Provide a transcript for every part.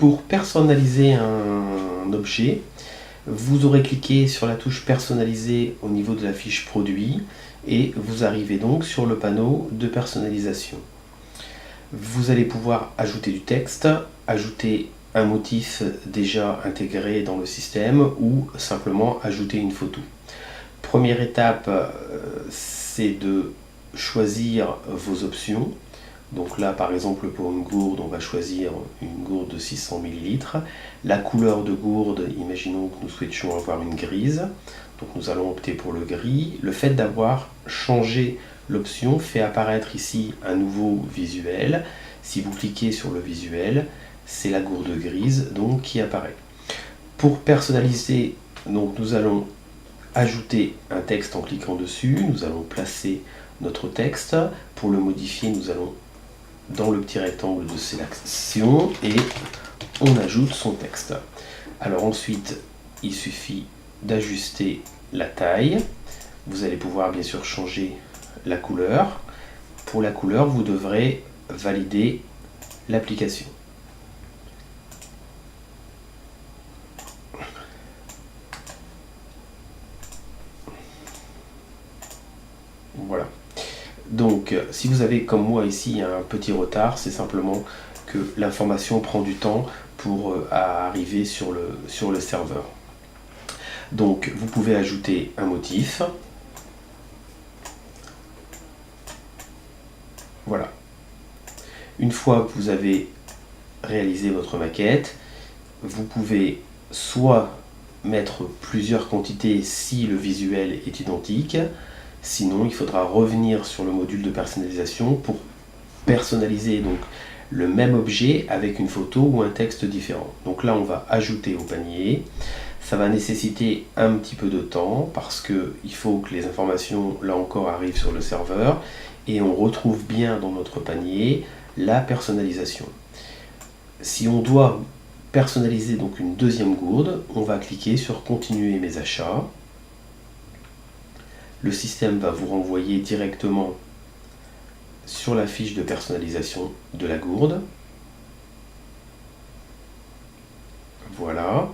Pour personnaliser un objet, vous aurez cliqué sur la touche personnaliser au niveau de la fiche produit et vous arrivez donc sur le panneau de personnalisation. Vous allez pouvoir ajouter du texte, ajouter un motif déjà intégré dans le système ou simplement ajouter une photo. Première étape, c'est de choisir vos options. Donc là, par exemple, pour une gourde, on va choisir une gourde de 600 ml. La couleur de gourde, imaginons que nous souhaitions avoir une grise. Donc nous allons opter pour le gris. Le fait d'avoir changé l'option fait apparaître ici un nouveau visuel. Si vous cliquez sur le visuel, c'est la gourde grise donc, qui apparaît. Pour personnaliser, donc, nous allons ajouter un texte en cliquant dessus. Nous allons placer notre texte. Pour le modifier, nous allons dans le petit rectangle de sélection et on ajoute son texte. Alors ensuite, il suffit d'ajuster la taille. Vous allez pouvoir bien sûr changer la couleur. Pour la couleur, vous devrez valider l'application. Voilà. Donc, si vous avez comme moi ici un petit retard, c'est simplement que l'information prend du temps pour arriver sur le serveur. Donc, vous pouvez ajouter un motif. Voilà. Une fois que vous avez réalisé votre maquette, vous pouvez soit mettre plusieurs quantités si le visuel est identique. Sinon, il faudra revenir sur le module de personnalisation pour personnaliser donc le même objet avec une photo ou un texte différent. Donc là, on va ajouter au panier. Ça va nécessiter un petit peu de temps parce qu'il faut que les informations, là encore, arrivent sur le serveur et on retrouve bien dans notre panier la personnalisation. Si on doit personnaliser donc une deuxième gourde, on va cliquer sur Continuer mes achats. Le système va vous renvoyer directement sur la fiche de personnalisation de la gourde. Voilà.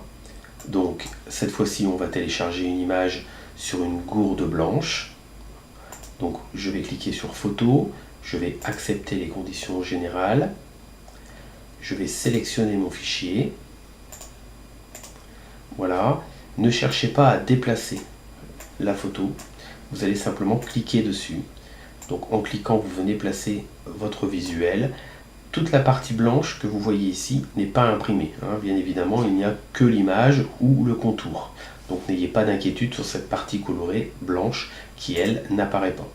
Donc cette fois-ci, on va télécharger une image sur une gourde blanche. Donc je vais cliquer sur Photo, je vais accepter les conditions générales. Je vais sélectionner mon fichier. Voilà. Ne cherchez pas à déplacer la photo. Vous allez simplement cliquer dessus. Donc en cliquant, vous venez placer votre visuel. Toute la partie blanche que vous voyez ici n'est pas imprimée. Bien évidemment, il n'y a que l'image ou le contour. Donc n'ayez pas d'inquiétude sur cette partie colorée blanche qui, elle, n'apparaît pas.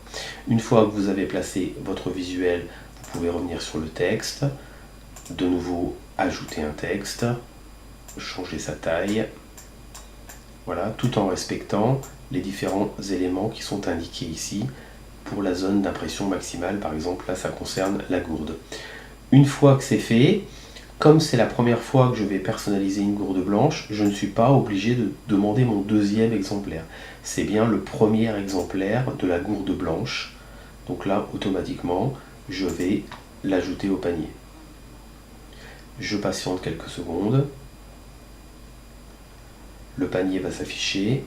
Une fois que vous avez placé votre visuel, vous pouvez revenir sur le texte. De nouveau, ajouter un texte. Changer sa taille. Voilà, tout en respectant les différents éléments qui sont indiqués ici pour la zone d'impression maximale. Par exemple, là, ça concerne la gourde. Une fois que c'est fait, comme c'est la première fois que je vais personnaliser une gourde blanche, je ne suis pas obligé de demander mon deuxième exemplaire. C'est bien le premier exemplaire de la gourde blanche. Donc là, automatiquement, je vais l'ajouter au panier. Je patiente quelques secondes. Le panier va s'afficher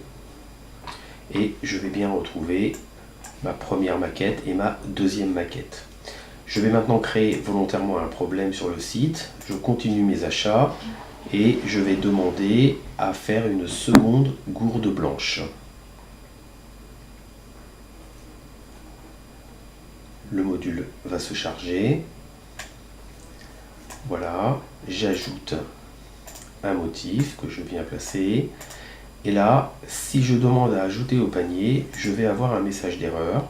et je vais bien retrouver ma première maquette et ma deuxième maquette. Je vais maintenant créer volontairement un problème sur le site. Je continue mes achats et je vais demander à faire une seconde gourde blanche. Le module va se charger. Voilà, j'ajoute un motif que je viens placer. Et là, si je demande à ajouter au panier, je vais avoir un message d'erreur.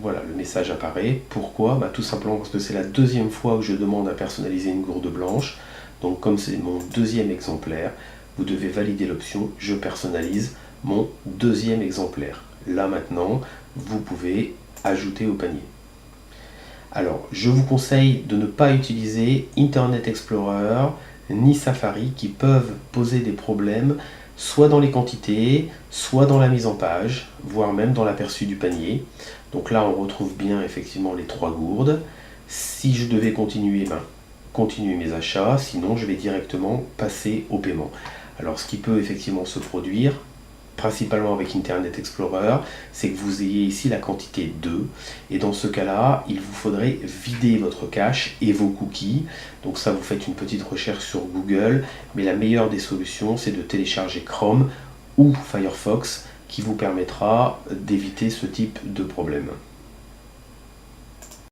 Voilà, le message apparaît. Pourquoi? Tout simplement parce que c'est la deuxième fois que je demande à personnaliser une gourde blanche. Donc comme c'est mon deuxième exemplaire, vous devez valider l'option « Je personnalise mon deuxième exemplaire ». Là maintenant, vous pouvez ajouter au panier. Alors, je vous conseille de ne pas utiliser Internet Explorer ni Safari qui peuvent poser des problèmes soit dans les quantités, soit dans la mise en page, voire même dans l'aperçu du panier. Donc là, on retrouve bien effectivement les trois gourdes. Si je devais continuer, continuer mes achats, sinon je vais directement passer au paiement. Alors ce qui peut effectivement se produire, principalement avec Internet Explorer, c'est que vous ayez ici la quantité 2, et dans ce cas-là, il vous faudrait vider votre cache et vos cookies. Donc ça, vous faites une petite recherche sur Google, mais la meilleure des solutions, c'est de télécharger Chrome ou Firefox, qui vous permettra d'éviter ce type de problème.